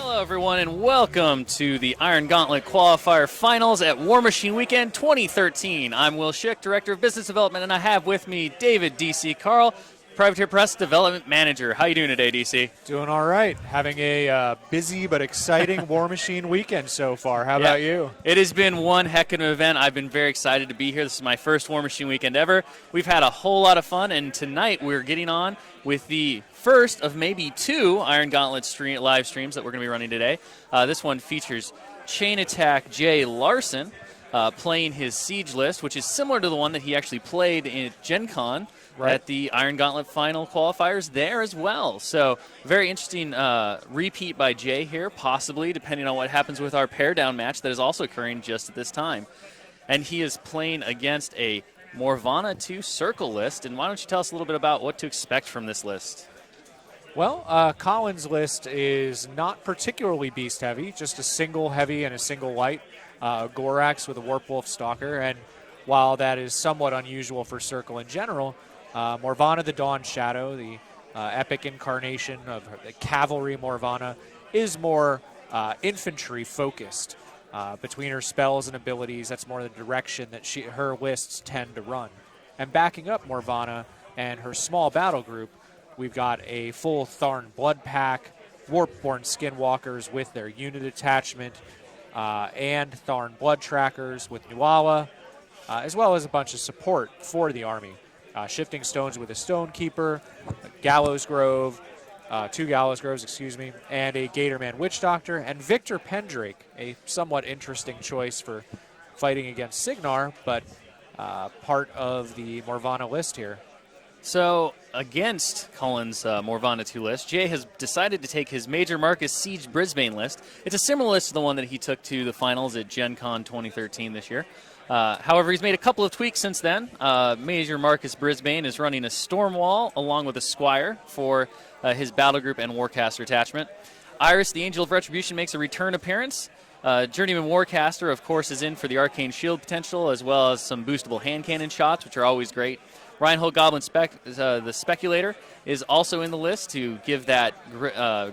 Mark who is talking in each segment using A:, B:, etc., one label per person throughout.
A: Hello, everyone, and welcome to the Iron Gauntlet Qualifier Finals at WARMACHINE Weekend 2013. I'm Will Shick, Director of Business Development, and I have with me David D.C. Carl, Privateer Press Development Manager. How you doing today, D.C.?
B: Doing all right. Having a busy but exciting WARMACHINE weekend so far. How about you?
A: It has been one heck of an event. I've been very excited to be here. This is my first WARMACHINE weekend ever. We've had a whole lot of fun, and tonight we're getting on with the first of maybe two Iron Gauntlet live streams that we're going to be running today. This one features Chain Attack Jay Larsen playing his Siege list, which is similar to the one that he actually played in Gen Con. Right. At the Iron Gauntlet final qualifiers there as well. So very interesting repeat by Jay here, possibly, depending on what happens with our pair-down match that is also occurring just at this time. And he is playing against a Morvana 2 Circle list. And why don't you tell us a little bit about what to expect from this list?
B: Well, Colin's list is not particularly beast-heavy, just a single heavy and a single light. Gorax with a Warp Wolf Stalker. And while that is somewhat unusual for Circle in general, Morvana the Dawn Shadow, the epic incarnation of the cavalry Morvana, is more infantry-focused. Between her spells and abilities, that's more the direction that her lists tend to run. And backing up Morvana and her small battle group, we've got a full Tharn Blood Pack, Warpborn Skinwalkers with their unit attachment, and Tharn Blood Trackers with Nuala, as well as a bunch of support for the army. Shifting Stones with a Stonekeeper, Gallows Grove, two Gallows Groves, and a Gatorman Witch Doctor, and Victor Pendrake, a somewhat interesting choice for fighting against Signar, but part of the Morvana list here.
A: So, against Colin's Morvana 2 list, Jay has decided to take his Major Marcus Siege Brisbane list. It's a similar list to the one that he took to the finals at Gen Con 2013 this year. However, he's made a couple of tweaks since then. Major Marcus Brisbane is running a Stormwall along with a Squire for his battle group and Warcaster attachment. Iris, the Angel of Retribution, makes a return appearance. Journeyman Warcaster, of course, is in for the Arcane Shield potential, as well as some boostable hand cannon shots, which are always great. Reinhold Goblin the Speculator is also in the list to give that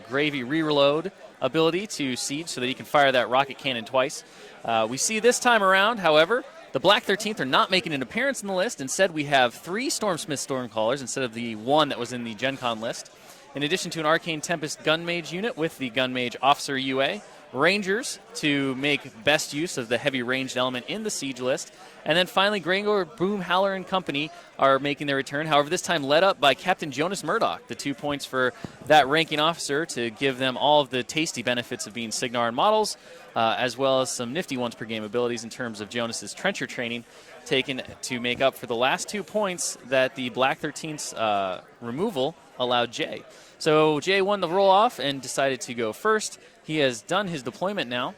A: Gravy Reload ability to Siege so that he can fire that rocket cannon twice. We see this time around, however, the Black 13th are not making an appearance in the list. Instead, we have 3 Stormsmith Stormcallers instead of the 1 that was in the Gen Con list. In addition to an Arcane Tempest Gunmage unit with the Gunmage Officer UA, Rangers to make best use of the heavy ranged element in the Siege list. And then finally, Grangor, Boom, Howler, and company are making their return. However, this time led up by Captain Jonas Murdoch, the 2 points for that ranking officer to give them all of the tasty benefits of being Signar models, as well as some nifty once per game abilities in terms of Jonas's Trencher training, taken to make up for the last 2 points that the Black 13th's removal allowed Jay. So Jay won the roll-off and decided to go first. He has done his deployment now.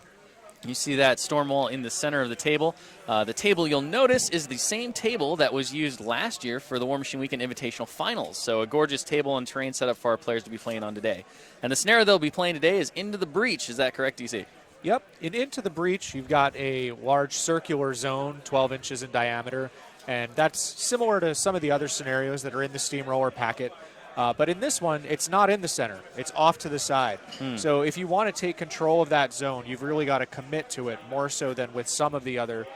A: You see that Stormwall in the center of the table. The table, you'll notice, is the same table that was used last year for the WARMACHINE Weekend Invitational Finals. So a gorgeous table and terrain setup for our players to be playing on today. And the scenario they'll be playing today is Into the Breach. Is that correct, DC?
B: Yep. In Into the Breach, you've got a large circular zone, 12 inches in diameter. And that's similar to some of the other scenarios that are in the Steamroller packet. But in this one, it's not in the center. It's off to the side. So if you want to take control of that zone, you've really got to commit to it more so than with some of the other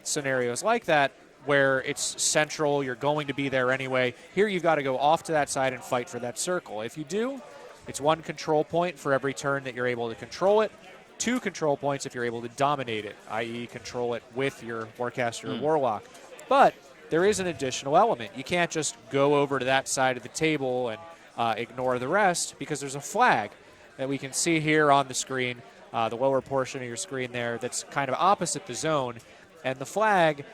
B: scenarios like that, where it's central, you're going to be there anyway. Here you've got to go off to that side and fight for that circle. If you do, it's 1 control point for every turn that you're able to control it, 2 control points if you're able to dominate it, i.e. control it with your Warcaster or Warlock. But there is an additional element. You can't just go over to that side of the table and ignore the rest, because there's a flag that we can see here on the screen, the lower portion of your screen there, that's kind of opposite the zone. And the flag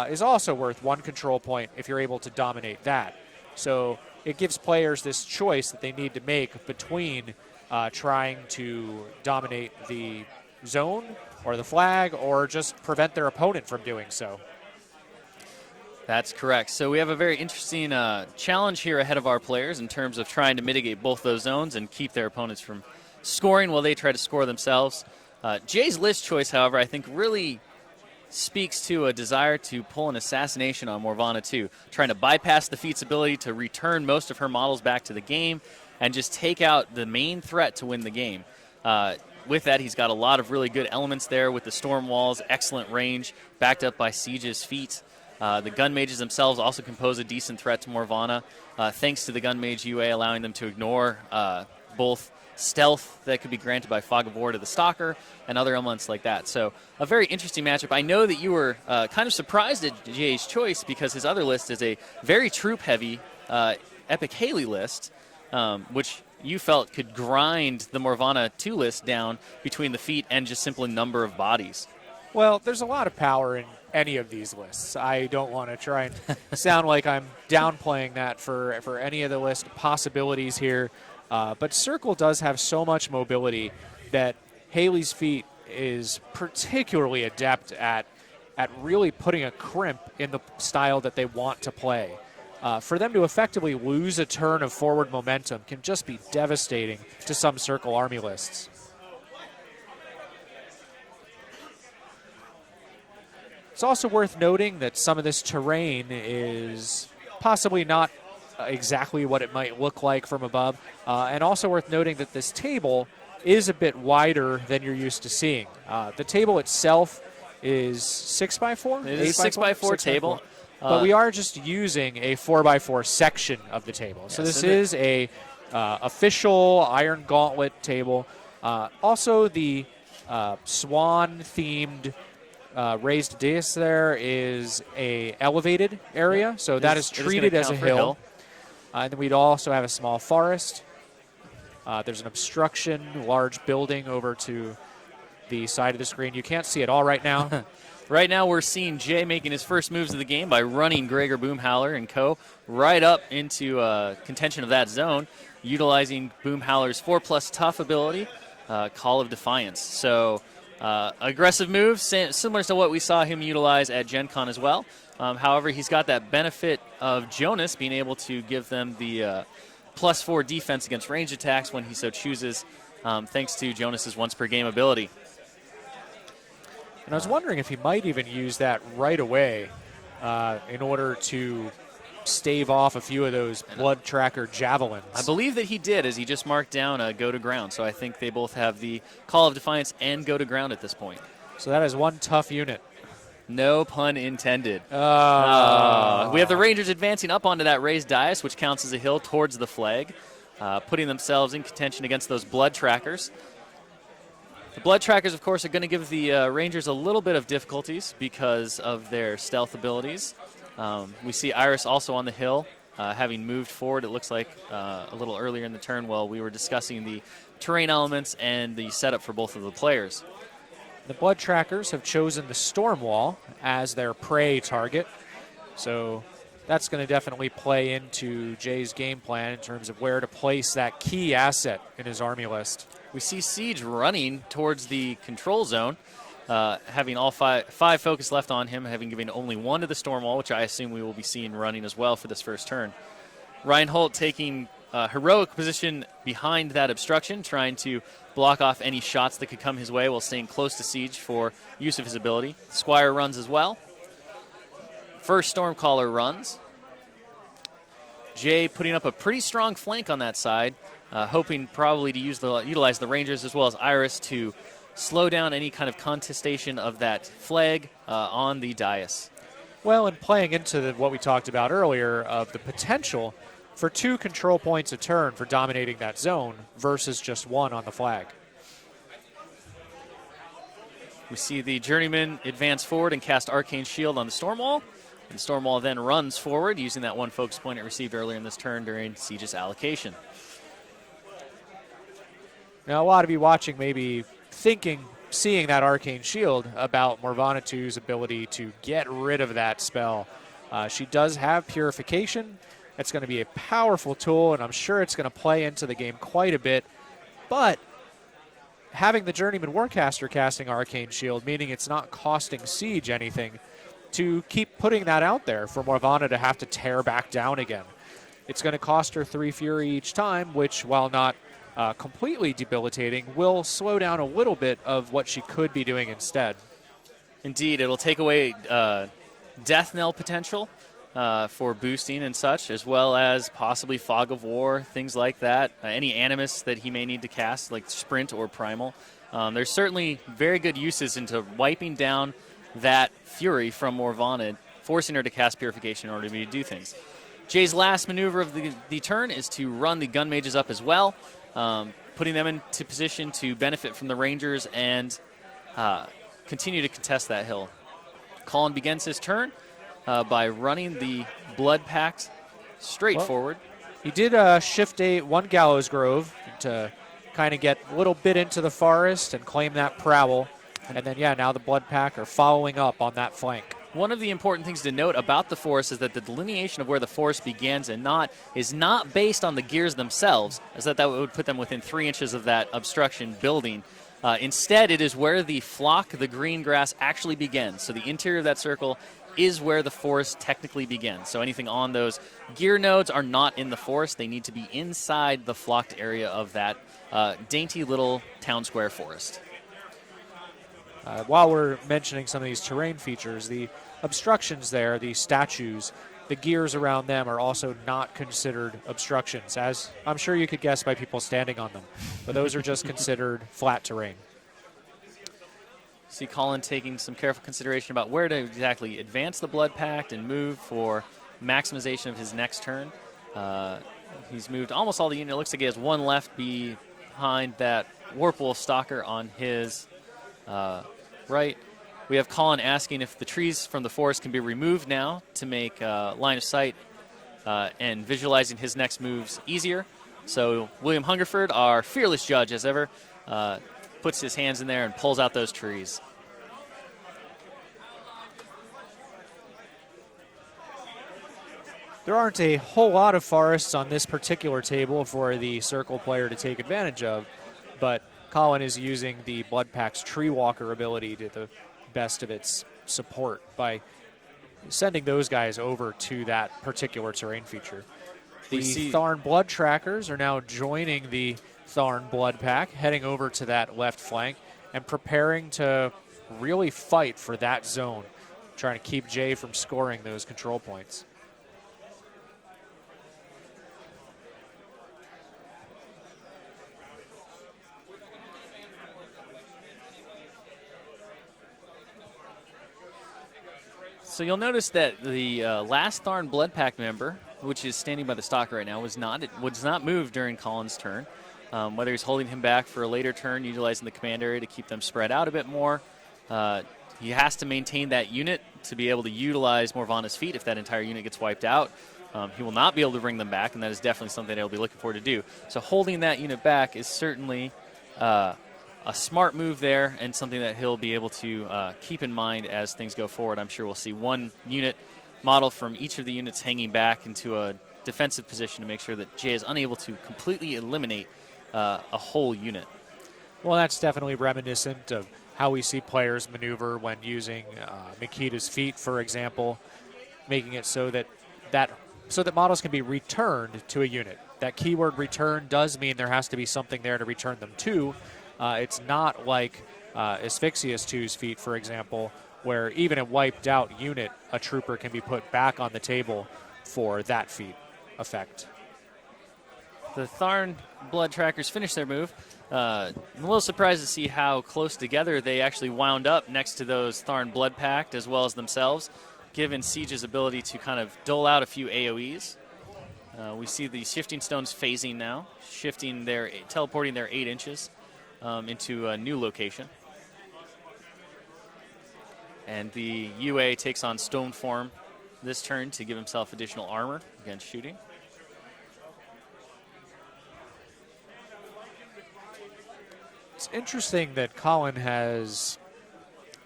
B: is also worth 1 control point if you're able to dominate that. So it gives players this choice that they need to make between trying to dominate the zone or the flag, or just prevent their opponent from doing so.
A: That's correct. So we have a very interesting challenge here ahead of our players in terms of trying to mitigate both those zones and keep their opponents from scoring while they try to score themselves. Jay's list choice, however, I think really speaks to a desire to pull an assassination on Morvana 2, trying to bypass the feat's ability to return most of her models back to the game and just take out the main threat to win the game. With that, he's got a lot of really good elements there with the storm walls, excellent range, backed up by Siege's feat. The gun mages themselves also compose a decent threat to Morvana, thanks to the gun mage UA allowing them to ignore both stealth that could be granted by Fog of War to the Stalker and other elements like that. So a very interesting matchup. I know that you were kind of surprised at Jay's choice because his other list is a very troop-heavy Epic Haley list, which you felt could grind the Morvana 2 list down between the feet and just simply number of bodies.
B: Well, there's a lot of power in any of these lists. I don't want to try and sound like I'm downplaying that for any of the list possibilities here. But Circle does have so much mobility that Haley's feat is particularly adept at really putting a crimp in the style that they want to play. For them to effectively lose a turn of forward momentum can just be devastating to some Circle army lists. It's also worth noting that some of this terrain is possibly not exactly what it might look like from above, and also worth noting that this table is a bit wider than you're used to seeing. The table itself is 6x4?
A: It is a 6x4 table.
B: But we are just using a 4x4 section of the table. So this is a official Iron Gauntlet table. Also, the swan-themed raised dais there is a elevated area, so that is treated as a hill. And then we'd also have a small forest. There's an obstruction, large building over to the side of the screen. You can't see it all right now.
A: Right now we're seeing Jay making his first moves of the game by running Gregor Boomhowler and co. right up into contention of that zone, utilizing Boomhowler's 4+ tough ability, Call of Defiance. So aggressive moves, similar to what we saw him utilize at Gen Con as well. However, he's got that benefit of Jonas being able to give them the +4 defense against ranged attacks when he so chooses, thanks to Jonas's once per game ability.
B: And I was wondering if he might even use that right away in order to stave off a few of those blood tracker javelins.
A: I believe that he did, as he just marked down a go to ground. So I think they both have the Call of Defiance and go to ground at this point.
B: So that is one tough unit.
A: No pun intended. We have the Rangers advancing up onto that raised dais, which counts as a hill towards the flag, putting themselves in contention against those blood trackers. The blood trackers, of course, are going to give the Rangers a little bit of difficulties because of their stealth abilities. We see Iris also on the hill, having moved forward, it looks like, a little earlier in the turn while we were discussing the terrain elements and the setup for both of the players.
B: The blood trackers have chosen the storm wall as their prey target, so that's going to definitely play into Jay's game plan in terms of where to place that key asset in his army list.
A: We see Siege running towards the control zone, having all five focus left on him, having given only one to the storm wall, which I assume we will be seeing running as well for this first turn. Reinhold taking heroic position behind that obstruction, trying to block off any shots that could come his way while staying close to Siege for use of his ability. Squire runs as well. First Stormcaller runs. Jay putting up a pretty strong flank on that side, hoping probably to utilize the Rangers as well as Iris to slow down any kind of contestation of that flag on the dais.
B: Well, and playing into what we talked about earlier of the potential for 2 control points a turn for dominating that zone versus just 1 on the flag.
A: We see the Journeyman advance forward and cast Arcane Shield on the Stormwall. And Stormwall then runs forward using that 1 focus point it received earlier in this turn during Siege's allocation.
B: Now, a lot of you watching may be thinking, seeing that Arcane Shield, about Morvana 2's ability to get rid of that spell. She does have Purification. It's going to be a powerful tool, and I'm sure it's going to play into the game quite a bit. But having the Journeyman Warcaster casting Arcane Shield, meaning it's not costing Siege anything, to keep putting that out there for Morvana to have to tear back down again. It's going to cost her 3 Fury each time, which, while not completely debilitating, will slow down a little bit of what she could be doing instead.
A: Indeed, it'll take away Death Knell potential, for boosting and such, as well as possibly Fog of War, things like that. Any Animus that he may need to cast, like Sprint or Primal. There's certainly very good uses into wiping down that Fury from Morvana, forcing her to cast Purification in order to do things. Jay's last maneuver of the turn is to run the Gun Mages up as well, putting them into position to benefit from the Rangers and continue to contest that hill. Colin begins his turn by running the Blood Pact straight forward.
B: He did shift one Gallows Grove to kind of get a little bit into the forest and claim that Prowl. And then, now the Blood Pack are following up on that flank.
A: One of the important things to note about the forest is that the delineation of where the forest begins and is not based on the gears themselves, as that would put them within 3 inches of that obstruction building. Instead, it is where the flock, the green grass, actually begins. So the interior of that circle is where the forest technically begins. So anything on those gear nodes are not in the forest. They need to be inside the flocked area of that dainty little town square forest.
B: While we're mentioning some of these terrain features, the obstructions there, the statues, the gears around them are also not considered obstructions, as I'm sure you could guess by people standing on them. But those are just considered flat terrain.
A: See Colin taking some careful consideration about where to exactly advance the Blood Pact and move for maximization of his next turn. He's moved almost all the unit. It looks like he has one left behind that Warpwolf Stalker on his right. We have Colin asking if the trees from the forest can be removed now to make line of sight and visualizing his next moves easier. So William Hungerford, our fearless judge as ever, puts his hands in there and pulls out those trees.
B: There aren't a whole lot of forests on this particular table for the circle player to take advantage of, but Colin is using the Blood Pact's Tree Walker ability to the best of its support by sending those guys over to that particular terrain feature. The Tharn Blood Trackers are now joining the Tharn Blood Pack, heading over to that left flank and preparing to really fight for that zone, trying to keep Jay from scoring those control points.
A: So you'll notice that the last Tharn Blood Pack member, which is standing by the stalker right now, was not moved during Colin's turn. Whether he's holding him back for a later turn, utilizing the command area to keep them spread out a bit more. He has to maintain that unit to be able to utilize Morvana's feet if that entire unit gets wiped out. He will not be able to bring them back, and that is definitely something that he'll be looking forward to do. So holding that unit back is certainly a smart move there and something that he'll be able to keep in mind as things go forward. I'm sure we'll see one unit model from each of the units hanging back into a defensive position to make sure that Jay is unable to completely eliminate a whole unit.
B: Well, that's definitely reminiscent of how we see players maneuver when using Mikita's feet, for example, making it so that models can be returned to a unit. That keyword return does mean there has to be something there to return them to. It's not like Asphyxious 2's feet, for example, where even a wiped out unit, a trooper can be put back on the table for that feat effect.
A: The Tharn Blood Trackers finish their move. I'm a little surprised to see how close together they actually wound up next to those Tharn Blood Pact as well as themselves, given Siege's ability to kind of dole out a few AoEs. We see the Shifting Stones phasing now, teleporting their 8 inches into a new location. And the UA takes on Stone Form this turn to give himself additional armor against shooting.
B: It's interesting that Colin has,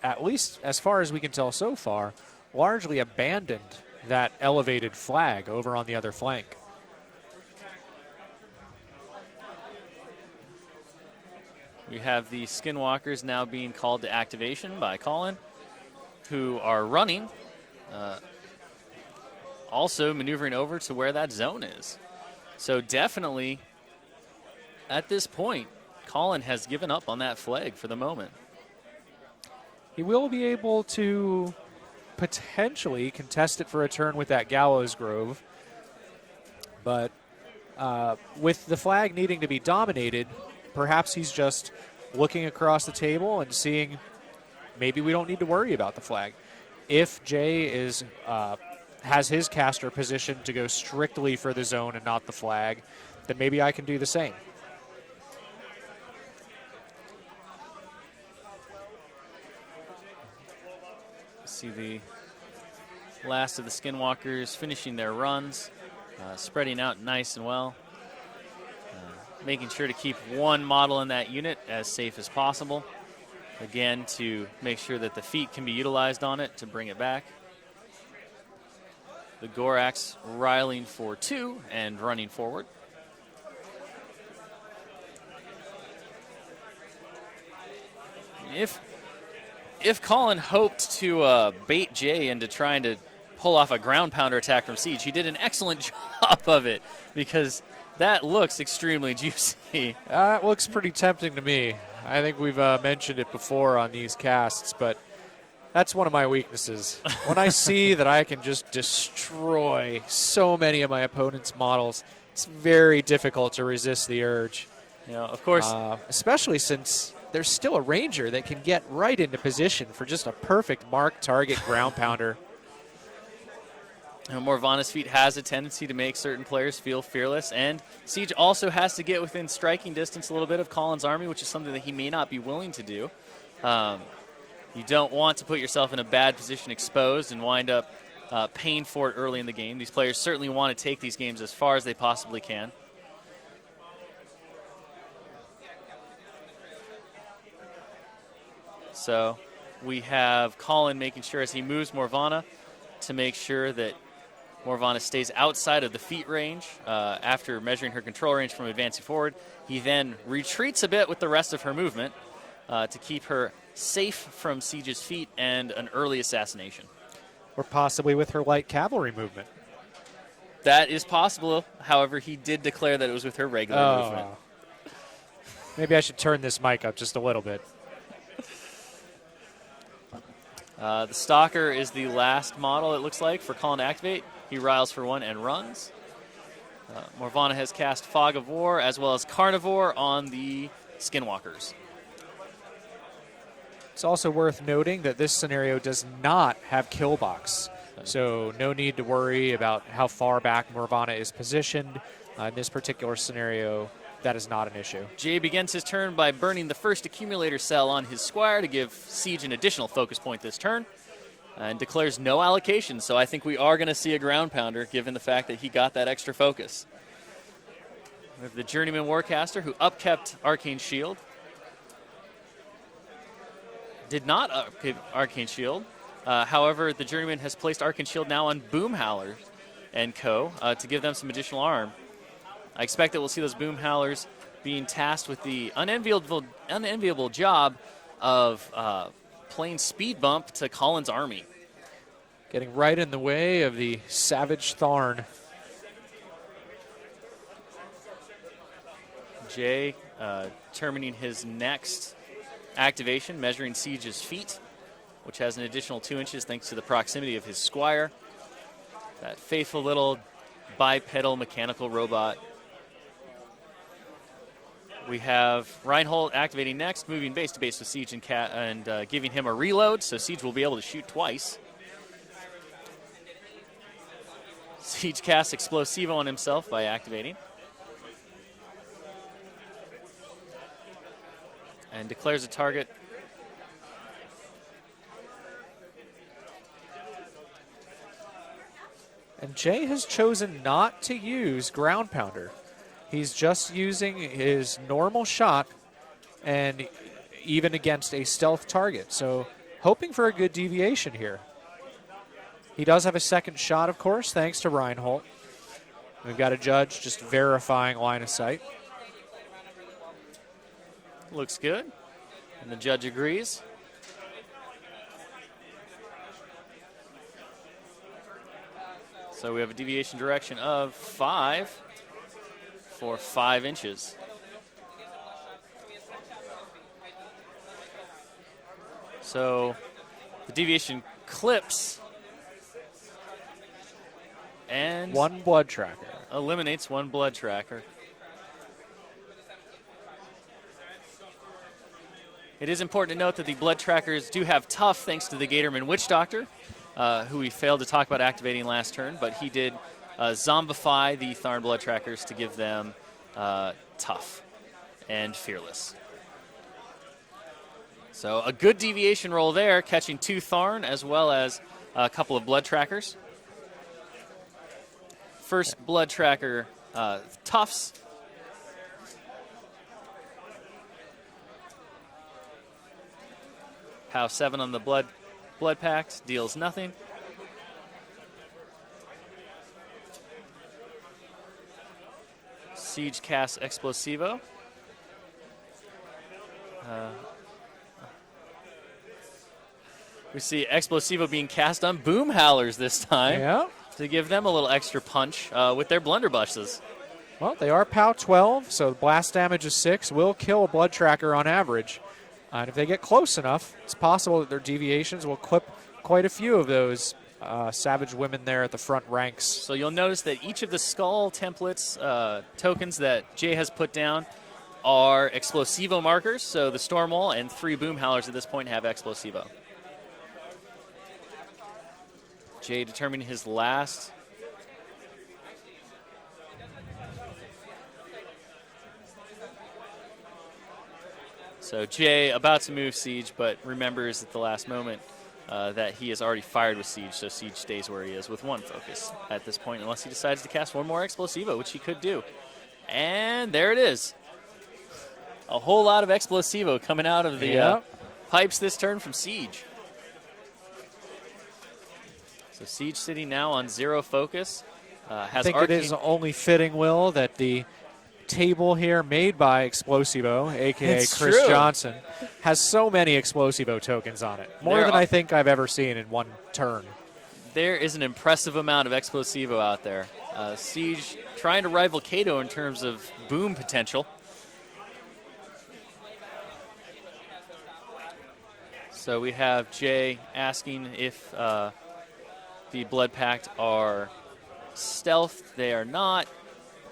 B: at least as far as we can tell so far, largely abandoned that elevated flag over on the other flank.
A: We have the Skinwalkers now being called to activation by Colin, who are running, also maneuvering over to where that zone is. So definitely, at this point, Colin has given up on that flag for the moment.
B: He will be able to potentially contest it for a turn with that Gallows Grove. But with the flag needing to be dominated, perhaps he's just looking across the table and seeing maybe we don't need to worry about the flag. If Jay is has his caster positioned to go strictly for the zone and not the flag, then maybe I can do the same.
A: See the last of the Skinwalkers finishing their runs, spreading out nice and well, making sure to keep one model in that unit as safe as possible. Again, to make sure that the feet can be utilized on it to bring it back. The Gorax riling for 2 and running forward. If Colin hoped to bait Jay into trying to pull off a ground pounder attack from Siege, he did an excellent job of it, because that looks extremely juicy.
B: It looks pretty tempting to me. I think we've mentioned it before on these casts, but that's one of my weaknesses. When I see that I can just destroy so many of my opponent's models, it's very difficult to resist the urge.
A: You know, of course,
B: especially since there's still a ranger that can get right into position for just a perfect mark target ground pounder.
A: Morvana's feat has a tendency to make certain players feel fearless, and Siege also has to get within striking distance a little bit of Colin's army, which is something that he may not be willing to do. You don't want to put yourself in a bad position exposed and wind up paying for it early in the game. These players certainly want to take these games as far as they possibly can. So we have Colin making sure as he moves Morvana to make sure that Morvana stays outside of the feet range after measuring her control range from advancing forward. He then retreats a bit with the rest of her movement to keep her safe from Siege's feet and an early assassination.
B: Or possibly with her light cavalry movement.
A: That is possible. However, he did declare that it was with her regular movement.
B: Maybe I should turn this mic up just a little bit.
A: The Stalker is the last model, it looks like, for Colin to activate. He riles for 1 and runs. Morvana has cast Fog of War as well as Carnivore on the Skinwalkers.
B: It's also worth noting that this scenario does not have kill box, so no need to worry about how far back Morvana is positioned. In this particular scenario, that is not an issue.
A: Jay begins his turn by burning the first accumulator cell on his Squire to give Siege an additional focus point this turn, and declares no allocation, so I think we are going to see a ground pounder given the fact that he got that extra focus. We have the Journeyman Warcaster who upkept Arcane Shield. Did not upkeep Arcane Shield. However, the Journeyman has placed Arcane Shield now on Boom Howlers and co. To give them some additional arm. I expect that we'll see those Boom Howlers being tasked with the unenviable job of playing speed bump to Colin's army.
B: Getting right in the way of the Savage Tharn.
A: Jay terminating his next activation, measuring Siege's feet, which has an additional 2 inches thanks to the proximity of his Squire. That faithful little bipedal mechanical robot. We have Reinhold activating next, moving base to base with Siege and giving him a reload, so Siege will be able to shoot twice. Siege casts Explosivo on himself by activating. And declares a target.
B: And Jay has chosen not to use Ground Pounder. He's just using his normal shot, and even against a stealth target. So hoping for a good deviation here. He does have a second shot, of course, thanks to Reinhold. We've got a judge just verifying line of sight.
A: Looks good. And the judge agrees. So we have a deviation direction of 5 for 5 inches. So the deviation clips And
B: one blood tracker.
A: Eliminates one blood tracker. It is important to note that the blood trackers do have tough thanks to the Gatorman Witch Doctor, who we failed to talk about activating last turn, but he did zombify the Tharn blood trackers to give them tough and fearless. So a good deviation roll there, catching 2 Tharn as well as a couple of blood trackers. First blood tracker, Tufts. POW 7 on the blood packs, deals nothing. Siege casts Explosivo. We see Explosivo being cast on Boom Howlers this time.
B: Yeah.
A: To give them a little extra punch with their blunderbusses.
B: Well, they are POW 12, so the blast damage is 6. Will kill a blood tracker on average. And if they get close enough, it's possible that their deviations will clip quite a few of those Savage women there at the front ranks.
A: So you'll notice that each of the skull templates, tokens that Jay has put down are Explosivo markers. So the Stormwall and 3 Boom Howlers at this point have Explosivo. Jay determining his last. So Jay about to move Siege, but remembers at the last moment that he has already fired with Siege, so Siege stays where he is with 1 focus at this point, unless he decides to cast 1 more Explosivo, which he could do. And there it is. A whole lot of Explosivo coming out of the pipes this turn from Siege. So Siege sitting now on 0 focus.
B: I think it is only fitting, Will, that the table here made by Explosivo, a.k.a.
A: It's
B: Chris
A: true.
B: Johnson, has so many Explosivo tokens on it. More than I think I've ever seen in one turn.
A: There is an impressive amount of Explosivo out there. Siege trying to rival Kato in terms of boom potential. So we have Jay asking if the Blood Pact are stealth. They are not.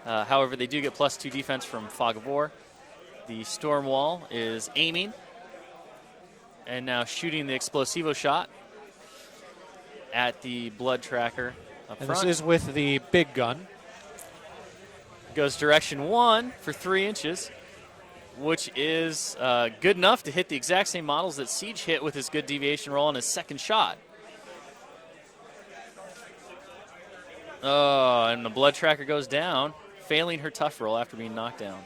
A: However, they do get +2 defense from Fog of War. The Storm Wall is aiming and now shooting the Explosivo shot at the Blood Tracker up
B: And
A: front.
B: this is with the big gun.
A: Goes direction 1 for 3 inches, which is good enough to hit the exact same models that Siege hit with his good deviation roll on his second shot. Oh, and the Blood Tracker goes down, failing her tough roll after being knocked down.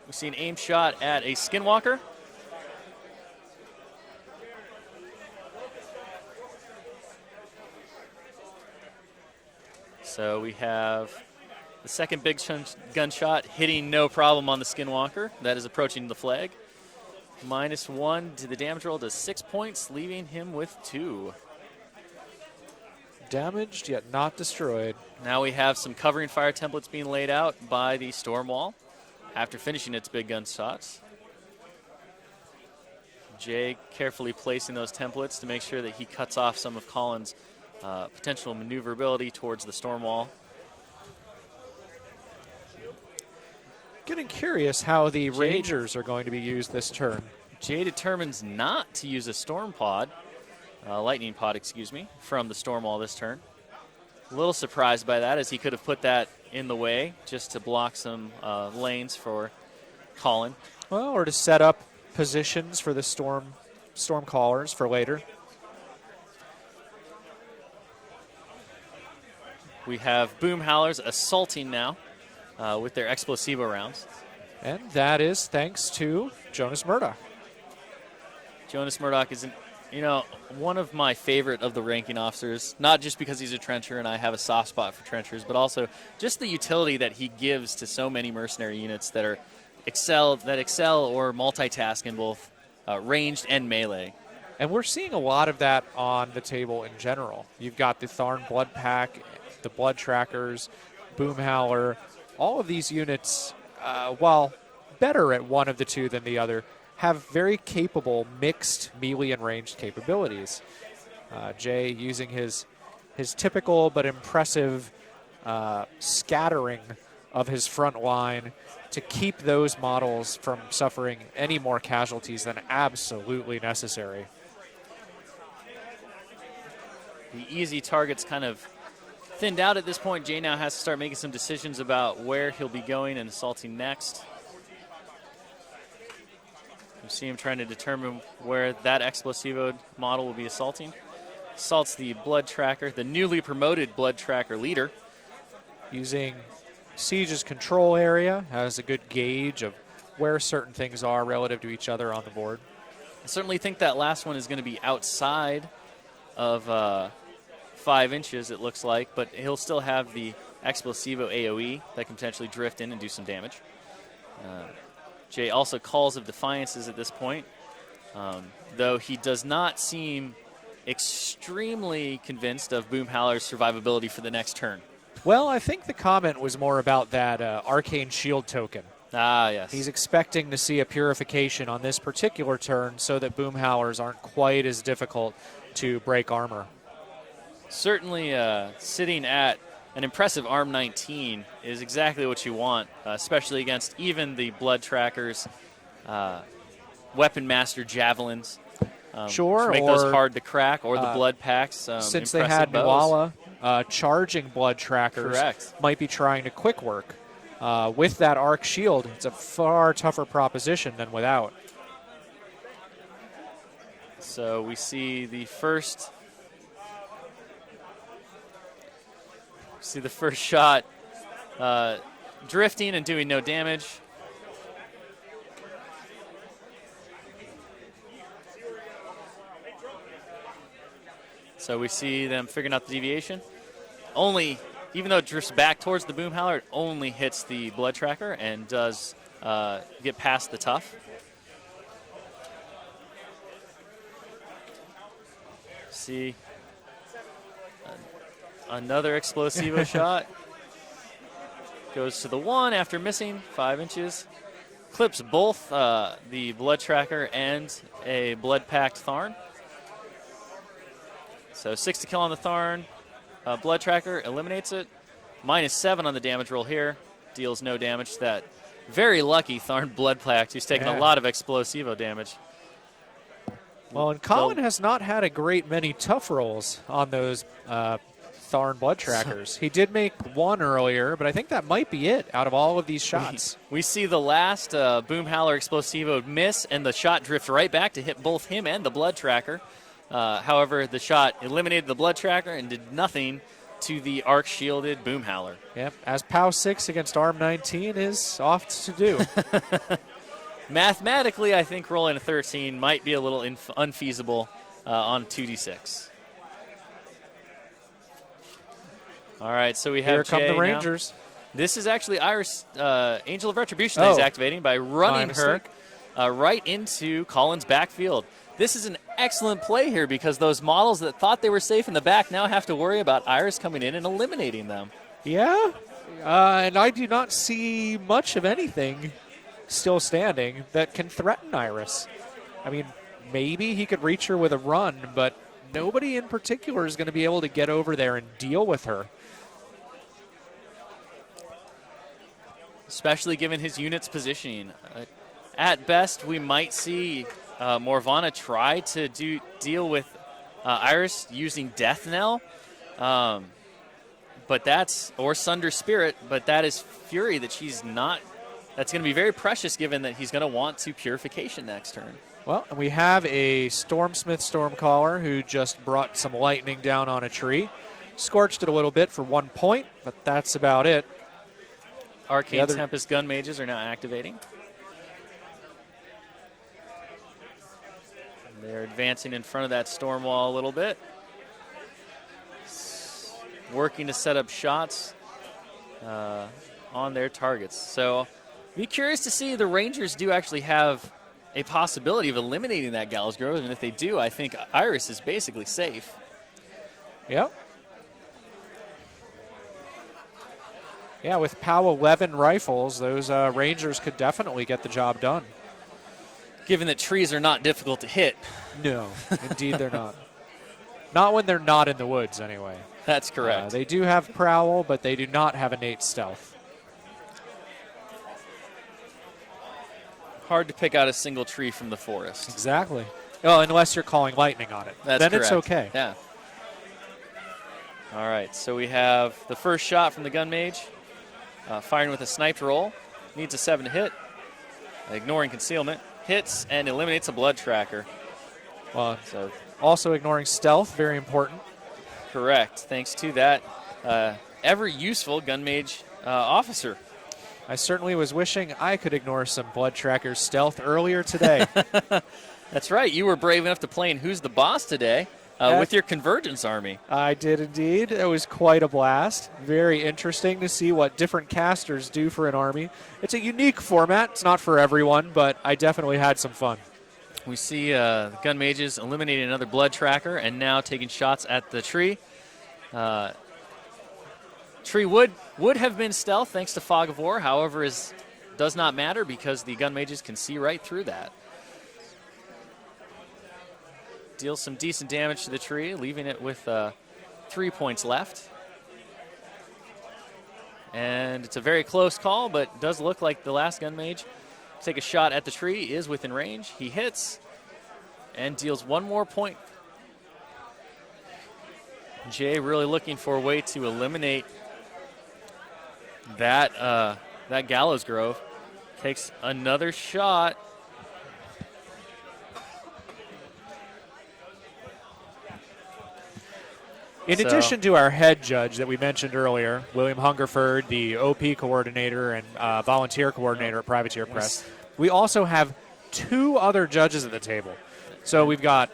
A: We see an aim shot at a Skinwalker. So we have the second big gunshot hitting no problem on the Skinwalker. That is approaching the flag. -1 to the damage roll to 6 points, leaving him with 2.
B: Damaged yet not destroyed.
A: Now we have some covering fire templates being laid out by the Storm Wall after finishing its big gun shots. Jay carefully placing those templates to make sure that he cuts off some of Colin's potential maneuverability towards the Storm Wall.
B: Getting curious how the Rangers are going to be used this turn.
A: Jay determines not to use a Storm Pod, Lightning Pod, excuse me, from the Storm Wall this turn. A little surprised by that, as he could have put that in the way just to block some lanes for Colin.
B: Well, or to set up positions for the storm callers for later.
A: We have Boom Howlers assaulting now with their Explosivo rounds.
B: And that is thanks to Jonas Murdoch.
A: Jonas Murdoch is, one of my favorite of the ranking officers, not just because he's a trencher and I have a soft spot for trenchers, but also just the utility that he gives to so many mercenary units that excel or multitask in both ranged and melee.
B: And we're seeing a lot of that on the table in general. You've got the Tharn Blood Pack, the Blood Trackers, Boom Howler. All of these units, while better at one of the two than the other, have very capable mixed melee and ranged capabilities. Jay using his typical but impressive scattering of his front line to keep those models from suffering any more casualties than absolutely necessary.
A: The easy targets kind of thinned out at this point. Jay now has to start making some decisions about where he'll be going and assaulting next. You see him trying to determine where that Explosivo model will be assaulting. Assaults the blood tracker, the newly promoted blood tracker leader.
B: Using Siege's control area, has a good gauge of where certain things are relative to each other on the board.
A: I certainly think that last one is going to be outside of 5 inches, it looks like, but he'll still have the Explosivo AoE that can potentially drift in and do some damage. Jay also calls of defiances at this point, though he does not seem extremely convinced of Boomhowler's survivability for the next turn.
B: Well, I think the comment was more about that Arcane Shield token.
A: Ah, yes.
B: He's expecting to see a purification on this particular turn so that Boomhowlers aren't quite as difficult to break armor.
A: Certainly sitting at an impressive ARM 19 is exactly what you want, especially against even the blood trackers, Weapon Master javelins.
B: Sure,
A: make those hard to crack, or the blood packs.
B: Since they had Nuala, charging blood trackers
A: Correct.
B: might be trying to quick work. With that arc shield, it's a far tougher proposition than without.
A: So we see the first shot drifting and doing no damage. So we see them figuring out the deviation. Even though it drifts back towards the Boomhowler, it only hits the blood tracker and does get past the tough. See another Explosivo shot. Goes to the 1 after missing 5 inches. Clips both the blood tracker and a blood-packed Tharn. So 6 to kill on the Tharn. Blood tracker eliminates it. -7 on the damage roll here. Deals no damage to that very lucky Tharn blood-packed, who's taken a lot of Explosivo damage.
B: Well, and Colin has not had a great many tough rolls on those Tharn blood trackers. He did make one earlier, but I think that might be it out of all of these shots.
A: We see the last Boomhowler Explosivo miss, and the shot drift right back to hit both him and the blood tracker. However, the shot eliminated the blood tracker and did nothing to the arc-shielded Boomhowler.
B: Yep, as POW 6 against ARM 19 is oft to do.
A: Mathematically, I think rolling a 13 might be a little unfeasible on 2d6. All right, so we have
B: Here come
A: Jay
B: the Rangers.
A: Now. This is actually Iris, Angel of Retribution that he's activating by running her right into Colin's backfield. This is an excellent play here because those models that thought they were safe in the back now have to worry about Iris coming in and eliminating them.
B: Yeah, and I do not see much of anything still standing that can threaten Iris. I mean, maybe he could reach her with a run, but nobody in particular is going to be able to get over there and deal with her.
A: Especially given his unit's positioning. At best, we might see Morvana try to deal with Iris using Death Knell, but or Sunder Spirit, but that is Fury that she's not. That's going to be very precious given that he's going to want to Purification next turn.
B: Well, we have a Stormsmith Stormcaller who just brought some lightning down on a tree. Scorched it a little bit for 1 point, but that's about it.
A: Arcane Tempest Gun Mages are now activating. They're advancing in front of that storm wall a little bit. Working to set up shots on their targets. So be curious to see the Rangers do actually have a possibility of eliminating that Gallows Grove. And if they do, I think Iris is basically safe.
B: Yep. Yeah, with POW 11 rifles, those Rangers could definitely get the job done.
A: Given that trees are not difficult to hit.
B: No, indeed they're not. Not when they're not in the woods, anyway.
A: That's correct.
B: They do have prowl, but they do not have innate stealth.
A: Hard to pick out a single tree from the forest.
B: Exactly. Well, unless you're calling lightning on it.
A: That's
B: then
A: correct.
B: It's okay.
A: Yeah. All right, so we have the first shot from the gun mage, firing with a sniped roll. Needs a 7 to hit. Ignoring concealment. Hits and eliminates a blood tracker.
B: Well, so also ignoring stealth, very important.
A: Correct. Thanks to that ever useful gun mage officer.
B: I certainly was wishing I could ignore some blood tracker stealth earlier today.
A: That's right. You were brave enough to play in Who's the Boss today with your Convergence army.
B: I did indeed. It was quite a blast. Very interesting to see what different casters do for an army. It's a unique format. It's not for everyone, but I definitely had some fun.
A: We see the gun mages eliminating another blood tracker and now taking shots at the tree. Tree would have been stealth thanks to Fog of War, however, does not matter because the gun mages can see right through that. Deals some decent damage to the tree, leaving it with 3 points left. And it's a very close call, but it does look like the last gun mage take a shot at the tree is within range. He hits and deals 1 more point. Jay really looking for a way to eliminate that Gallows Grove. Takes another shot.
B: In addition to our head judge that we mentioned earlier, William Hungerford, the OP coordinator and volunteer coordinator at Privateer Press, we also have 2 other judges at the table. So we've got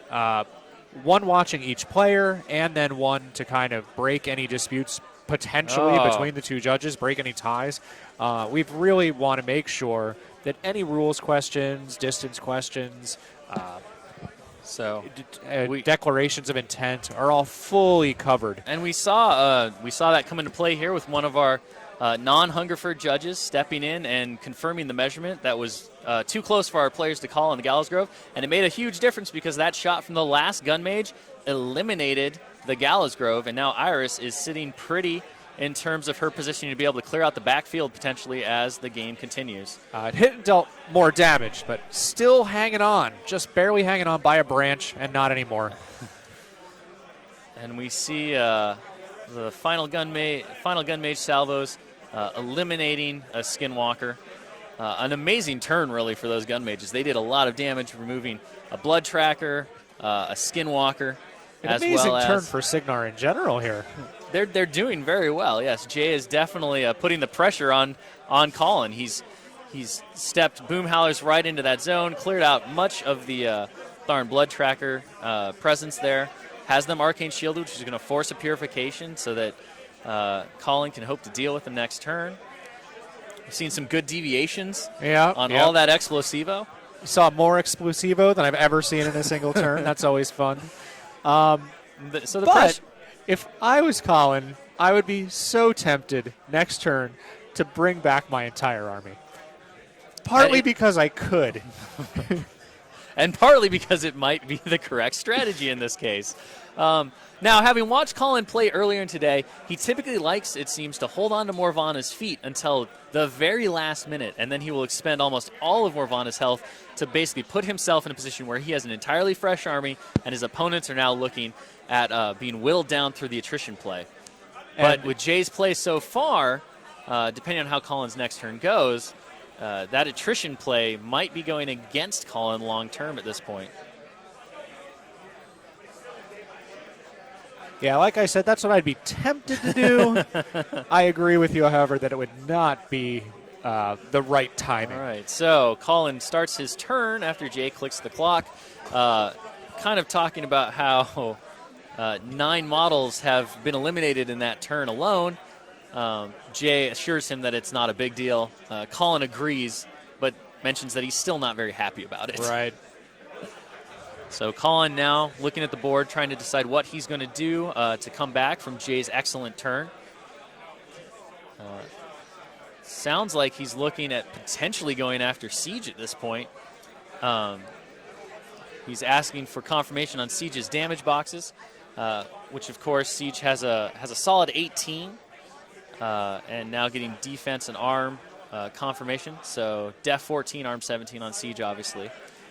B: one watching each player and then one to kind of break any disputes potentially between the 2 judges, break any ties. We really want to make sure that any rules questions, distance questions, declarations of intent are all fully covered.
A: And we saw that come into play here with one of our non-Hungerford judges stepping in and confirming the measurement that was too close for our players to call on the Gallows Grove. And it made a huge difference because that shot from the last gun mage eliminated the Gallows Grove, and now Iris is sitting pretty in terms of her positioning to be able to clear out the backfield potentially as the game continues.
B: It hit and dealt more damage, but still hanging on, just barely hanging on by a branch and not anymore.
A: And we see the final gun mage salvos eliminating a Skinwalker. An amazing turn, really, for those gun mages. They did a lot of damage, removing a blood tracker, a Skinwalker,
B: An amazing turn for Signar in general here.
A: They're doing very well. Yes, Jay is definitely putting the pressure on Colin. He's stepped Boom Howlers right into that zone, cleared out much of the Tharn blood tracker presence there. Has them arcane shielded, which is going to force a purification so that Colin can hope to deal with them next turn. We've seen some good deviations on all that Explosivo.
B: We saw more Explosivo than I've ever seen in a single turn. That's always fun. But if I was Colin, I would be so tempted next turn to bring back my entire army. Partly because I could.
A: And partly because it might be the correct strategy in this case. Now, having watched Colin play earlier in today, he typically likes, it seems, to hold on to Morvana's feet until the very last minute, and then he will expend almost all of Morvana's health to basically put himself in a position where he has an entirely fresh army, and his opponents are now looking at being whittled down through the attrition play. But with Jay's play so far, depending on how Colin's next turn goes, that attrition play might be going against Colin long term at this point.
B: Yeah, like I said, that's what I'd be tempted to do. I agree with you, however, that it would not be the right timing.
A: All right, so Colin starts his turn after Jay clicks the clock, kind of talking about how 9 models have been eliminated in that turn alone. Jay assures him that it's not a big deal. Colin agrees, but mentions that he's still not very happy about it.
B: Right.
A: So Colin now looking at the board, trying to decide what he's going to do to come back from Jay's excellent turn. Sounds like he's looking at potentially going after Siege at this point. He's asking for confirmation on Siege's damage boxes. which of course Siege has a solid 18, and now getting defense and arm confirmation. So def 14, arm 17 on Siege, obviously.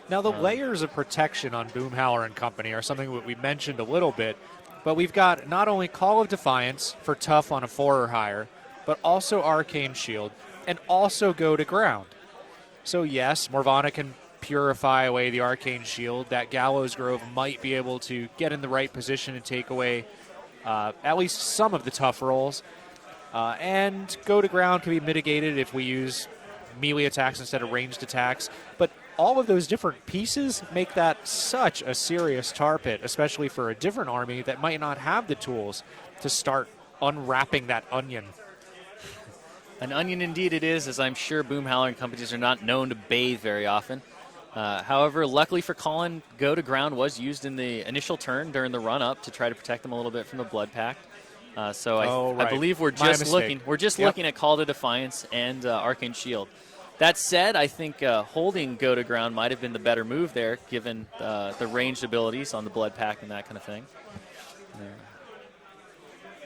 B: Now the layers of protection on Boomhauer and company are something that we mentioned a little bit, but we've got not only Call of Defiance for tough on a 4 or higher, but also Arcane Shield, and also Go to Ground. So yes, Morvana can purify away the Arcane Shield. That Gallows Grove might be able to get in the right position and take away at least some of the tough rolls. And Go to Ground can be mitigated if we use melee attacks instead of ranged attacks. But all of those different pieces make that such a serious tar pit, especially for a different army that might not have the tools to start unwrapping that onion.
A: An onion indeed it is, as I'm sure Boomhauer and companies are not known to bathe very often. However, luckily for Colin, Go to Ground was used in the initial turn during the run-up to try to protect them a little bit from the Blood Pact. I believe we're just looking at Call to Defiance and Arcane Shield. That said, I think holding Go to Ground might have been the better move there, given the ranged abilities on the Blood Pact and that kind of thing.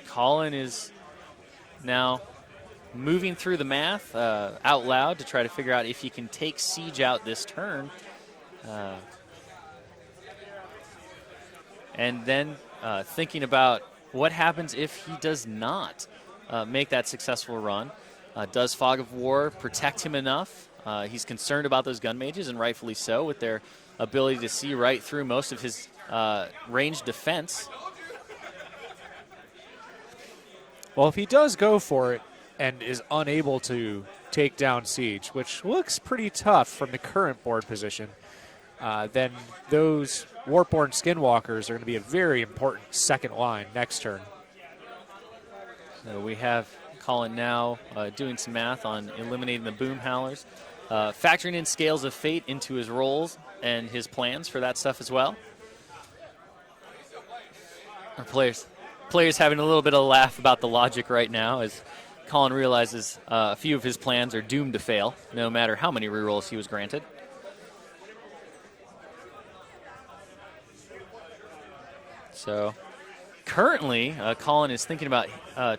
A: Colin is now moving through the math out loud to try to figure out if he can take Siege out this turn. And then thinking about what happens if he does not make that successful run. Does Fog of War protect him enough? He's concerned about those gun mages, and rightfully so, with their ability to see right through most of his ranged defense.
B: Well, if he does go for it and is unable to take down Siege, which looks pretty tough from the current board position, then those Warpborn Skinwalkers are going to be a very important second line next turn.
A: So we have Colin now doing some math on eliminating the Boom Howlers, factoring in Scales of Fate into his roles and his plans for that stuff as well. Our players having a little bit of a laugh about the logic right now as Colin realizes a few of his plans are doomed to fail, no matter how many rerolls he was granted. So currently, Colin is thinking about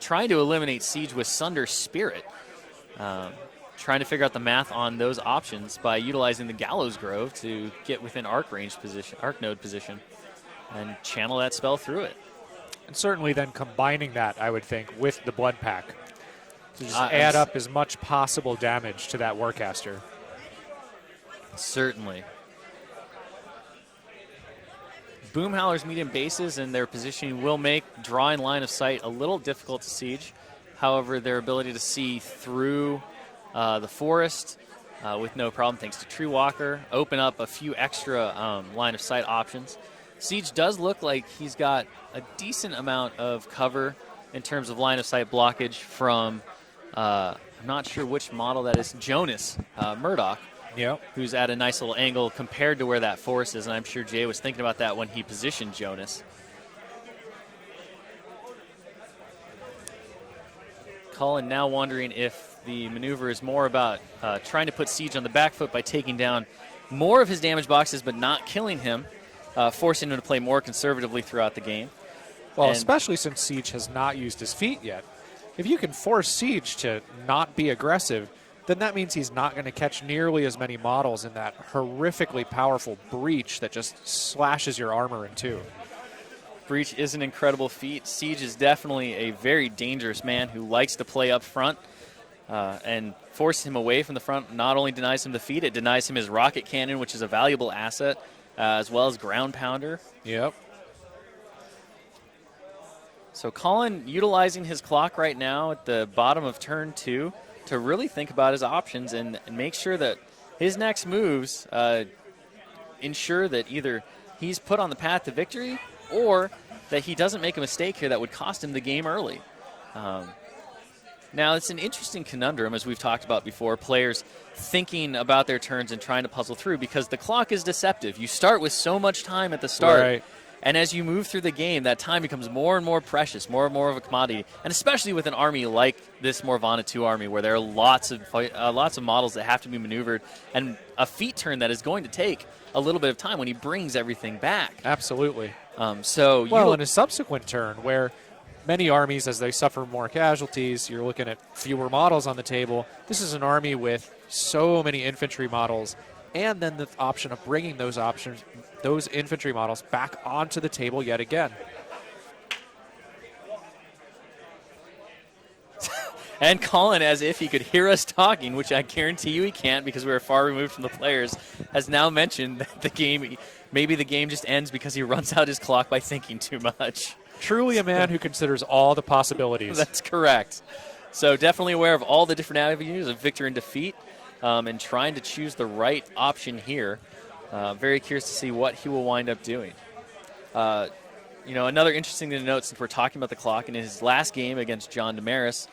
A: trying to eliminate Siege with Sunder Spirit, trying to figure out the math on those options by utilizing the Gallows Grove to get within arc node position, and channel that spell through it.
B: And certainly then combining that, I would think, with the Blood Pack to just add up as much possible damage to that Warcaster.
A: Certainly. Boomhowler's medium bases and their positioning will make drawing line of sight a little difficult to Siege. However, their ability to see through the forest with no problem, thanks to Tree Walker, open up a few extra line of sight options. Siege does look like he's got a decent amount of cover in terms of line of sight blockage from, I'm not sure which model that is, Jonas Murdoch.
B: Yep.
A: Who's at a nice little angle compared to where that forest is, and I'm sure Jay was thinking about that when he positioned Jonas. Colin now wondering if the maneuver is more about trying to put Siege on the back foot by taking down more of his damage boxes but not killing him, forcing him to play more conservatively throughout the game.
B: Well, especially since Siege has not used his feet yet. If you can force Siege to not be aggressive, then that means he's not going to catch nearly as many models in that horrifically powerful Breach that just slashes your armor in two.
A: Breach is an incredible feat. Siege is definitely a very dangerous man who likes to play up front, and forcing him away from the front not only denies him the feat, it denies him his rocket cannon, which is a valuable asset, as well as ground pounder.
B: Yep.
A: So Colin utilizing his clock right now at the bottom of turn 2 to really think about his options and make sure that his next moves ensure that either he's put on the path to victory or that he doesn't make a mistake here that would cost him the game early. Now, it's an interesting conundrum, as we've talked about before, players thinking about their turns and trying to puzzle through, because the clock is deceptive. You start with so much time at the start.
B: Right.
A: And as you move through the game, that time becomes more and more precious, more and more of a commodity. And especially with an army like this Morvana 2 army, where there are lots of models that have to be maneuvered, and a feat turn that is going to take a little bit of time when he brings everything back.
B: Absolutely. Well, in a subsequent turn where many armies, as they suffer more casualties, you're looking at fewer models on the table. This is an army with so many infantry models, and then the option of bringing those infantry models back onto the table yet again.
A: And Colin, as if he could hear us talking, which I guarantee you he can't because we are far removed from the players, has now mentioned that maybe the game just ends because he runs out his clock by thinking too much.
B: Truly a man who considers all the possibilities.
A: That's correct. So definitely aware of all the different avenues of victory and defeat, and trying to choose the right option here. Very curious to see what he will wind up doing. Another interesting thing to note, since we're talking about the clock, in his last game against John Damaris,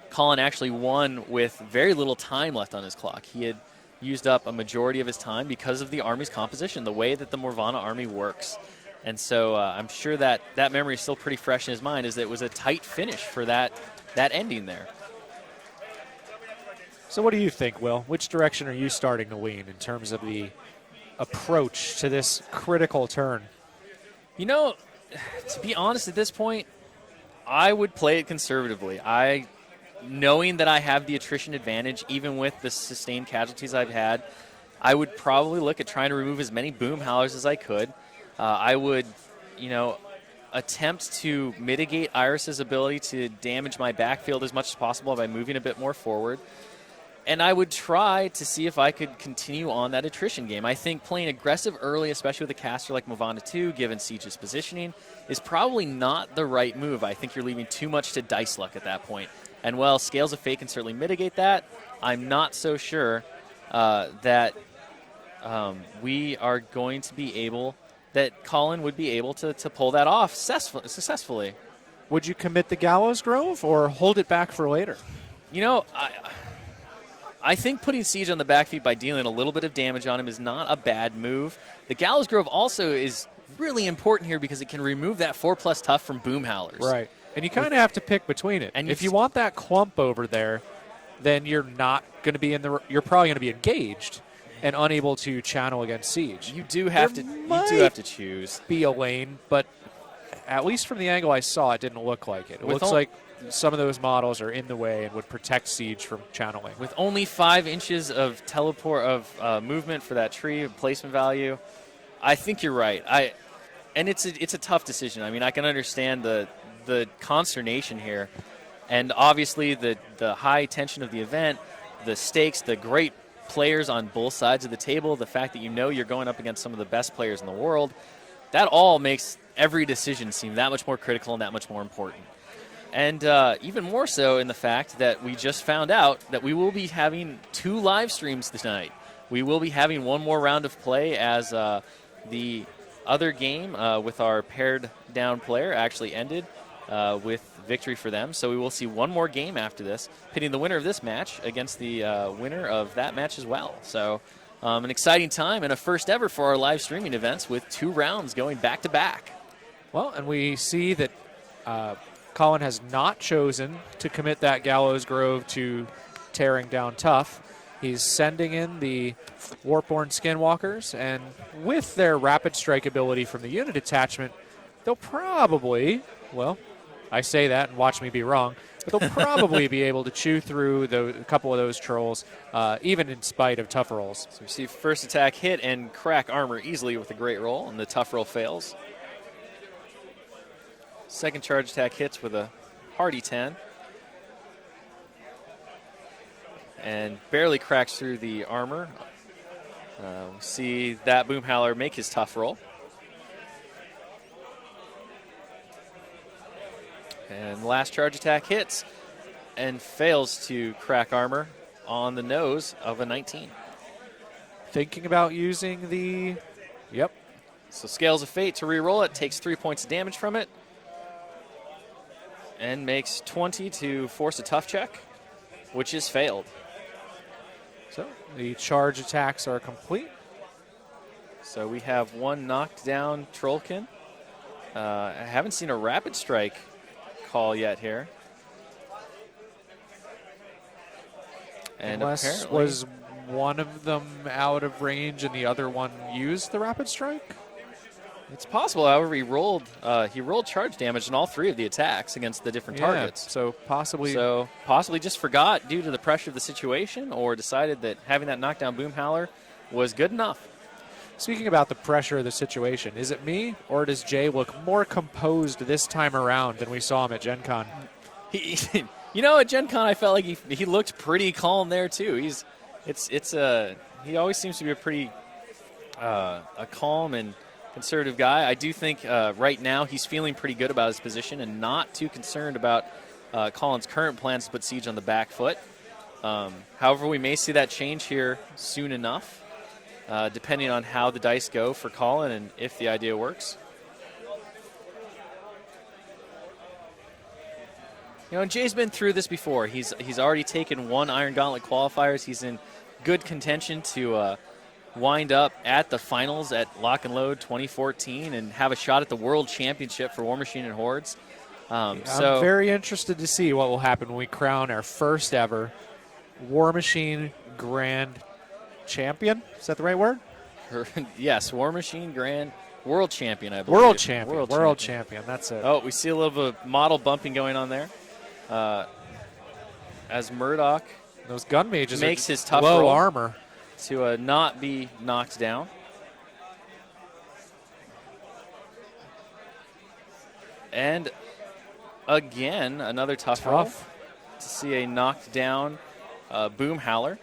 A: Colin actually won with very little time left on his clock. He had used up a majority of his time because of the Army's composition, the way that the Morvana Army works. And so I'm sure that memory is still pretty fresh in his mind, is that it was a tight finish for that ending there.
B: So what do you think, Will? Which direction are you starting to lean in terms of the approach to this critical turn?
A: To be honest, at this point, I would play it conservatively. Knowing that I have the attrition advantage, even with the sustained casualties I've had, I would probably look at trying to remove as many boom howlers as I could. I would, attempt to mitigate Iris's ability to damage my backfield as much as possible by moving a bit more forward. And I would try to see if I could continue on that attrition game. I think playing aggressive early, especially with a caster like Movana 2, given Siege's positioning, is probably not the right move. I think you're leaving too much to dice luck at that point. And while Scales of Fate can certainly mitigate that, I'm not so sure that we are going to be able, that Colin would be able to pull that off successfully.
B: Would you commit the Gallows Grove or hold it back for later?
A: I think putting Siege on the back feet by dealing a little bit of damage on him is not a bad move. The Gallows Grove also is really important here because it can remove that 4+ tough from boom howlers.
B: Right. And you kind of have to pick between it. And if you want that clump over there, then you're not going to be you're probably going to be engaged and unable to channel against Siege.
A: You do have to choose.
B: Be a lane, but at least from the angle I saw, it didn't look like it. It looks like some of those models are in the way and would protect Siege from channeling.
A: With only 5 inches of movement for that tree placement value, I think you're right. And it's a tough decision. I mean, I can understand the consternation here, and obviously the high tension of the event, the stakes, the great players on both sides of the table, the fact that you're going up against some of the best players in the world, that all makes every decision seem that much more critical and that much more important. And even more so in the fact that we just found out that we will be having 2 live streams tonight. We will be having one more round of play as the other game with our paired down player actually ended with victory for them. So we will see one more game after this, pitting the winner of this match against the winner of that match as well. So an exciting time and a first ever for our live streaming events with 2 rounds going back to back.
B: Well, and we see that Colin has not chosen to commit that Gallows Grove to tearing down tough. He's sending in the Warpborn Skinwalkers, and with their rapid strike ability from the unit attachment, they'll probably, well, I say that and watch me be wrong, but they'll probably be able to chew through a couple of those trolls, even in spite of tough rolls.
A: So we see first attack hit and crack armor easily with a great roll, and the tough roll fails. Second charge attack hits with a hearty 10. And barely cracks through the armor. We see that boom howler make his tough roll. And last charge attack hits and fails to crack armor on the nose of a 19.
B: Thinking about using the... Yep.
A: So Scales of Fate to re-roll it, takes 3 points of damage from it, and makes 20 to force a tough check, which is failed.
B: So the charge attacks are complete.
A: So we have 1 knocked down Trollkin. I haven't seen a rapid strike call yet here. And
B: unless
A: apparently
B: was one of them out of range and the other one used the rapid strike?
A: It's possible. However, he rolled charge damage in all 3 of the attacks against the different targets.
B: So possibly
A: just forgot due to the pressure of the situation, or decided that having that knockdown boom howler was good enough.
B: Speaking about the pressure of the situation, is it me or does Jay look more composed this time around than we saw him at Gen Con?
A: At Gen Con, I felt like he looked pretty calm there too. He always seems to be a pretty a calm and conservative guy. I do think right now he's feeling pretty good about his position and not too concerned about Colin's current plans to put Siege on the back foot. However, we may see that change here soon enough. Depending on how the dice go for Colin and if the idea works. Jay's been through this before. He's already taken 1 Iron Gauntlet Qualifiers. He's in good contention to wind up at the finals at Lock and Load 2014 and have a shot at the World Championship for Warmachine and Hordes.
B: I'm very interested to see what will happen when we crown our first ever Warmachine Grand Champion? Is that the right word?
A: Yes, Warmachine Grand World Champion, I believe.
B: World Champion. That's it.
A: Oh, we see a little bit of model bumping going on there. As Murdoch
B: those gun mages
A: makes his tough
B: low
A: roll
B: armor
A: to not be knocked down. And again, another tough roll to see a knocked down boom howler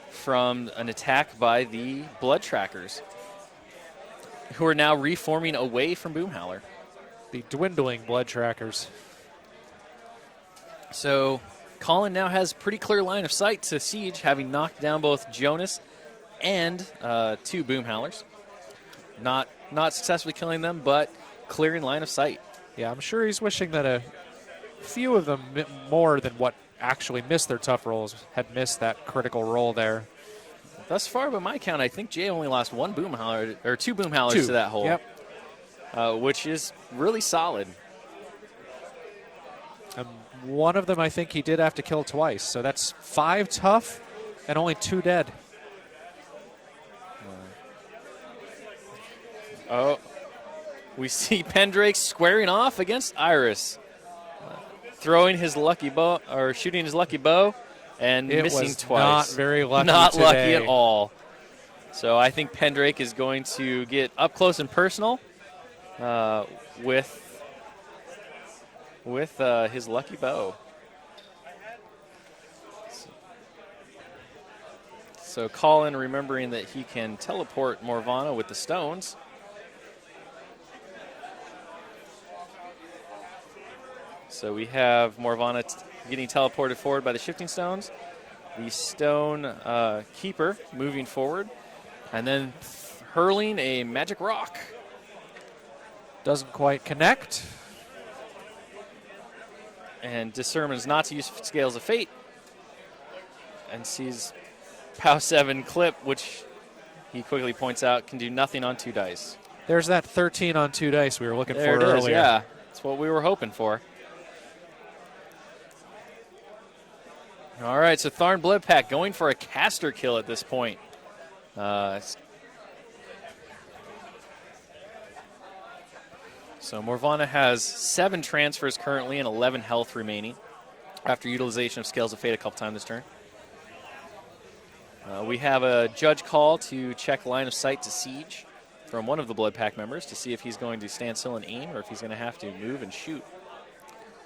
A: from an attack by the Blood Trackers, who are now reforming away from boom howler.
B: The dwindling Blood Trackers.
A: So Colin now has pretty clear line of sight to Siege, having knocked down both Jonas and 2 boom howlers. Not successfully killing them, but clearing line of sight.
B: Yeah, I'm sure he's wishing that a few of them, more than what actually missed their tough rolls, had missed that critical roll there.
A: Thus far, by my count, I think Jay only lost 1 boom howler, or 2 boom howlers to that hole.
B: Yep.
A: Which is really solid.
B: One of them, I think he did have to kill twice. So that's 5 tough and only 2 dead.
A: We see Pendrake squaring off against Iris. Throwing his lucky bow, or shooting his lucky bow, and missing twice.
B: Not very lucky
A: Not
B: today.
A: lucky at all. So I think Pendrake is going to get up close and personal with his lucky bow. So Colin, remembering that he can teleport Morvana with the stones. So we have Morvana getting teleported forward by the shifting stones. The stone keeper moving forward. And then hurling a magic rock.
B: Doesn't quite connect.
A: And determines not to use Scales of Fate. And sees POW 7 clip, which he quickly points out can do nothing on 2 dice.
B: There's that 13 on 2 dice we were looking
A: there
B: for
A: it
B: earlier.
A: Is, yeah, that's what we were hoping for. All right, so Tharn Bloodpack going for a caster kill at this point. So Morvana has 7 transfers currently and 11 health remaining after utilization of Scales of Fate a couple times this turn. We have a judge call to check line of sight to Siege from one of the Blood Pack members to see if he's going to stand still and aim or if he's going to have to move and shoot.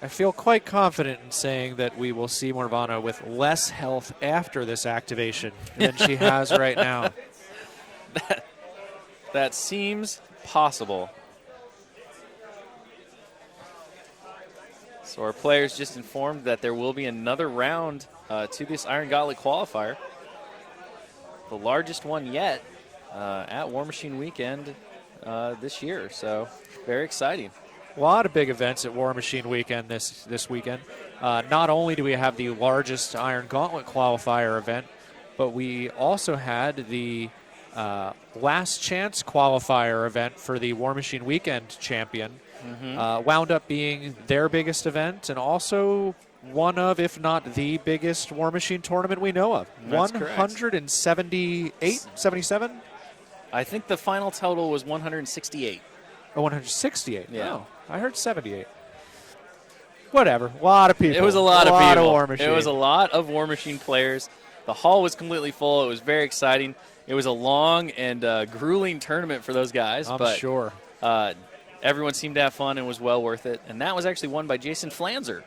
B: I feel quite confident in saying that we will see Morvana with less health after this activation than she has right now.
A: That seems possible. So our players just informed that there will be another round to this Iron Gauntlet Qualifier. The largest one yet at Warmachine Weekend this year. So very exciting.
B: A lot of big events at Warmachine Weekend this weekend. Not only do we have the largest Iron Gauntlet Qualifier event, but we also had the Last Chance Qualifier event for the Warmachine Weekend champion. Wound up being their biggest event and also one of, if not the biggest Warmachine tournament we know of.
A: That's
B: 178, 77?
A: I think the final total was 168.
B: Oh, 168.
A: Yeah.
B: Oh, I heard 78. Whatever. A lot of people.
A: It was a lot of people.
B: Of War Machine.
A: It was a lot of War Machine players. The hall was completely full. It was very exciting. It was a long and grueling tournament for those guys.
B: I'm
A: but,
B: sure.
A: Everyone seemed to have fun and was well worth it. And that was actually won by Jason Flanzer,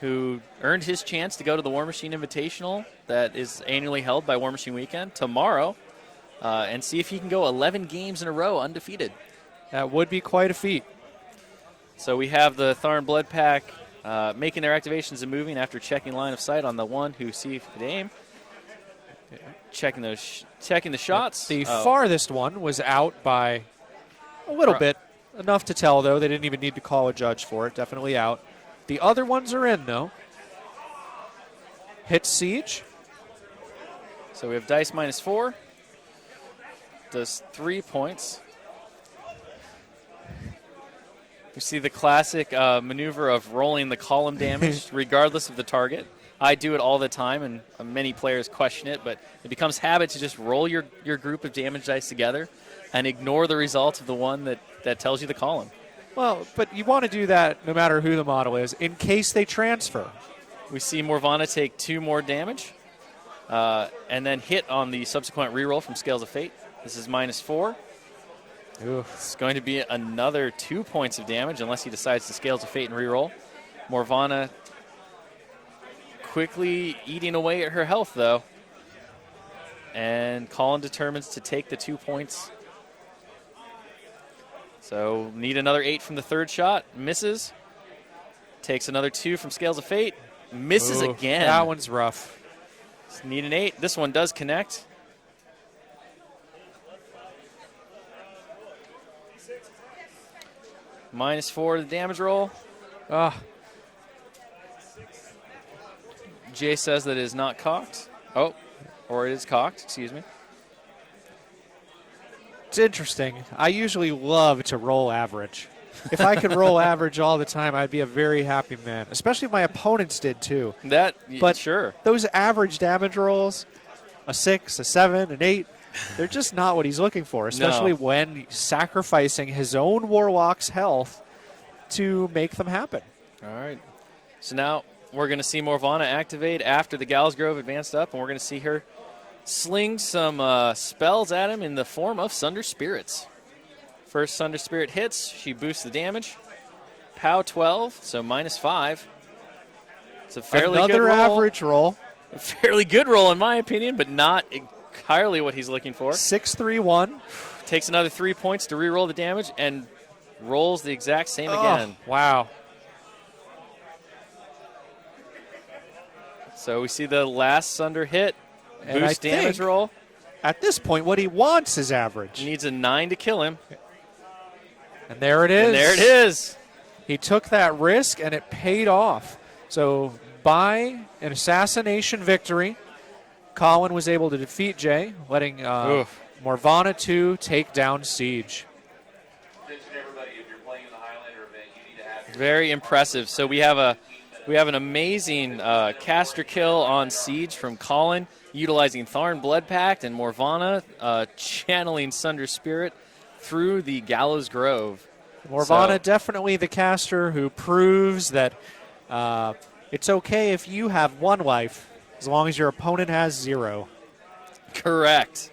A: who earned his chance to go to the War Machine Invitational that is annually held by War Machine Weekend tomorrow and see if he can go 11 games in a row undefeated.
B: That would be quite a feat.
A: So we have the Tharn Blood Pack making their activations and moving after checking line of sight on the one who see if they aim. Checking the shots.
B: The farthest one was out by a little bit. Enough to tell, though. They didn't even need to call a judge for it. Definitely out. The other ones are in, though. Hit Siege.
A: So we have dice -4. Does 3 points. You see the classic maneuver of rolling the column damage regardless of the target. I do it all the time, and many players question it, but it becomes habit to just roll your group of damage dice together and ignore the result of the one that tells you the column.
B: Well, but you want to do that no matter who the model is, in case they transfer.
A: We see Morvana take 2 more damage and then hit on the subsequent reroll from Scales of Fate. This is -4.
B: Oof.
A: It's going to be another 2 points of damage unless he decides to Scales of Fate and reroll. Morvana quickly eating away at her health, though. And Colin determines to take the 2 points. So need another 8 from the third shot. Misses. Takes another 2 from Scales of Fate. Misses again.
B: That one's rough.
A: Need an 8. This one does connect. -4 the damage roll. Jay says that it is not cocked. Oh, or it is cocked, excuse me.
B: It's interesting. I usually love to roll average. If I could roll average all the time, I'd be a very happy man. Especially if my opponents did too.
A: But sure.
B: Those average damage rolls, a 6, a 7, an 8, they're just not what he's looking for, especially when he's sacrificing his own Warlock's health to make them happen.
A: All right. So now we're going to see Morvana activate after the Gallows Grove advanced up, and we're going to see her sling some spells at him in the form of Sunder Spirits. First Sunder Spirit hits, she boosts the damage. POW 12, so -5. It's a fairly good roll.
B: Another average roll.
A: A fairly good roll in my opinion, but not entirely what he's looking for.
B: 6-3-1.
A: Takes another 3 points to re-roll the damage and rolls the exact same again.
B: Wow.
A: So we see the last Sunder hit.
B: And
A: Boost damage roll.
B: At this point, what he wants is average.
A: Needs a 9 to kill him.
B: And there it is.
A: And there it is.
B: He took that risk, and it paid off. So by an assassination victory, Colin was able to defeat Jay, letting Morvana 2 take down Siege.
A: Very impressive. So we have an amazing caster kill on Siege from Colin, utilizing Tharn Blood Pact, and Morvana channeling Sunder Spirit through the Gallows Grove.
B: Morvana definitely the caster who proves that it's okay if you have 1 life as long as your opponent has 0.
A: Correct.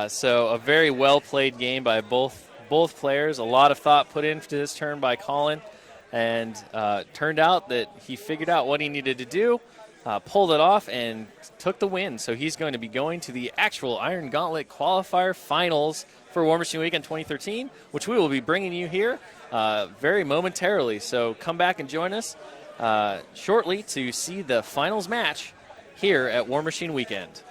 A: So a very well-played game by both players. A lot of thought put into this turn by Colin, and turned out that he figured out what he needed to do, pulled it off, and took the win. So he's going to be going to the actual Iron Gauntlet Qualifier Finals for War Machine Weekend 2013, which we will be bringing you here very momentarily. So come back and join us shortly to see the finals match here at War Machine Weekend.